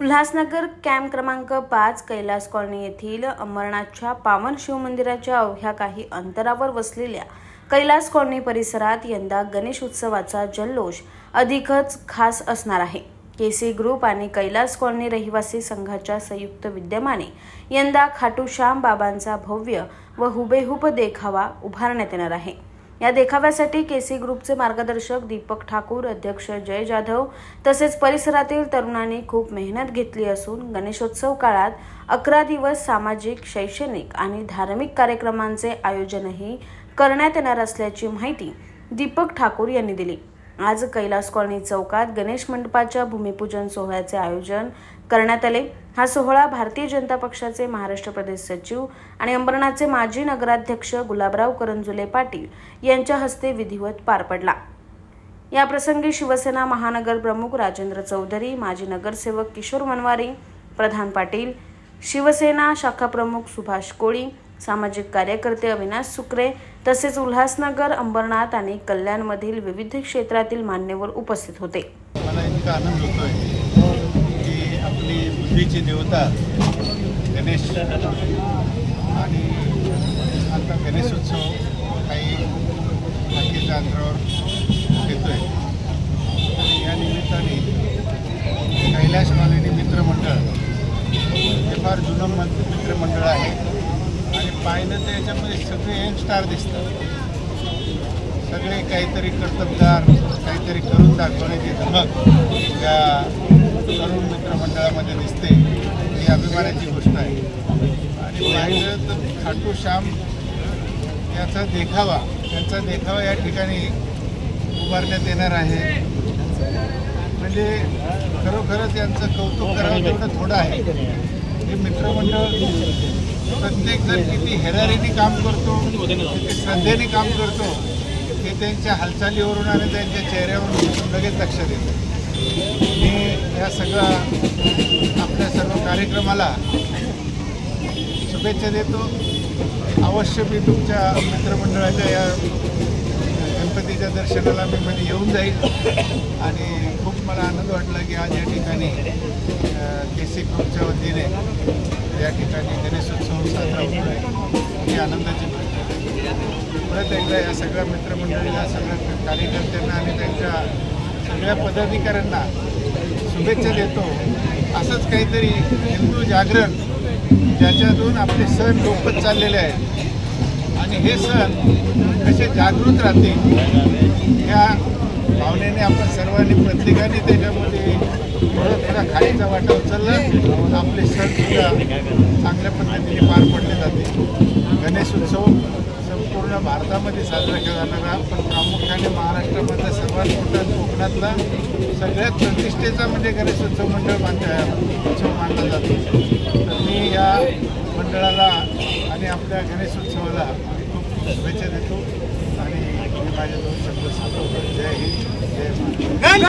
Ulhasnagar camp क्रमांक 5 Kailas colony येथील अमरनाथच्या पावन शिवमंदिराच्या अवघ्या काही अंतरावर वसलेल्या कैलास कॉलनी परिसरात यंदा गणेश उत्सवाचा जल्लोष अधिकच खास असणार आहे। केसी ग्रुप आणि कैलास कॉलनी रहिवासी संघाच्या संयुक्त विद्यमाने यंदा खाटू श्याम बाबांचा भव्य व हुबेहूब देखावा उभारण्यात येणार आहे। या देखाव्यासाठी केसी ग्रुपचे मार्गदर्शक दीपक ठाकूर, अध्यक्ष जय जाधव तसेच परिसरातील तरुणांनी खूप मेहनत घेतली असून गणेशोत्सव काळात 11 दिवस सामाजिक, शैक्षणिक आणि धार्मिक कार्यक्रमांचे आयोजनही करण्यात येणार असल्याची माहिती दीपक ठाकूर यांनी दिली। आज कैलास कॉलनी चौकात गणेश मंडपाच्या भूमिपूजन सोहळ्याचे आयोजन करण्यात आले। हा सोहळा भारतीय जनता पक्षाचे महाराष्ट्र प्रदेश सचिव आणि अंबरनाथचे माजी नगराध्यक्ष गुलाबराव करंजुले पाटील यांच्या हस्ते विधिवत पार पडला। या प्रसंगी शिवसेना महानगर प्रमुख राजेंद्र चौधरी, माजी नगरसेवक किशोर मनवारी, प्रधान पाटील, शिवसेना शाखा प्रमुख सुभाष कोळी, सामाजिक कार्यकर्ते अविनाश सुकरे तसेच उल्हासनगर, अंबरनाथ आणि कल्याणमधील विविध क्षेत्रातील मान्यवर उपस्थित होते। मला इतका आनंद होतोय की आपली बुद्धीची देवता गणेश आणि आता गणेशोत्सव काही बाकीच्या अंतरावर येतोय। या निमित्ताने कैलास कॉलनी मित्रमंडळ हे फार जुनं मित्रमंडळ आहे आणि पाहिलं तर याच्यामध्ये सगळे यंगस्टार दिसतात। सगळे काहीतरी कर्तबगार, काहीतरी करून दाखवण्याची धमक या तरुण मित्रमंडळामध्ये दिसते। ही अभिमानाची गोष्ट आहे। आणि पाहिलं तर खाटू श्याम याचा देखावा, त्यांचा देखावा या ठिकाणी उभारण्यात येणार आहे। म्हणजे खरोखरच यांचं कौतुक करावं तेवढं थोडं आहे। हे मित्रमंडळ प्रत्येक जण किती हेरारीने काम करतो, किती श्रद्धेने काम करतो हे त्यांच्या हालचालीवरून आणि त्यांच्या चेहऱ्यावरून लगेच लक्षात येतं। मी या सगळ्या आपल्या सर्व कार्यक्रमाला शुभेच्छा देतो। अवश्य मी तुमच्या मित्रमंडळाच्या या गणपतीच्या दर्शनाला मी मध्ये येऊन जाईल आणि खूप मला आनंद वाटला की आज या ठिकाणी केसी ग्रुपच्या वतीने या ठिकाणी गणेशोत्सव साजरा होतो ही आनंदाची गोष्ट आहे। परत एकदा या सगळ्या मित्रमंडळीला, सगळ्या कार्यकर्त्यांना आणि त्यांच्या सगळ्या पदाधिकाऱ्यांना शुभेच्छा देतो। असंच काहीतरी हिंदू जागरण ज्याच्यातून आपले सण लोपत चाललेले आहेत आणि हे सण कसे जागृत राहतील या भावनेने आपण सर्वांनी प्रत्येकाने त्याच्यामध्ये थोडा खालीचा वाटा उचलला, आपले सणसुद्धा चांगल्या पद्धतीने पार पडले जाते। गणेश उत्सव संपूर्ण भारतामध्ये साजरा केला जाणारा, पण प्रामुख्याने महाराष्ट्रामधला सर्वात मोठा कोकणातला सगळ्यात प्रतिष्ठेचा म्हणजे गणेशोत्सव मंडळ उत्सव मानला जातो। तर मी या मंडळाला आणि आपल्या गणेशोत्सवाला खूप शुभेच्छा देतो आणि माझ्या दोन शब्द सांगतो। जय हिंद, जय महाराष्ट्र।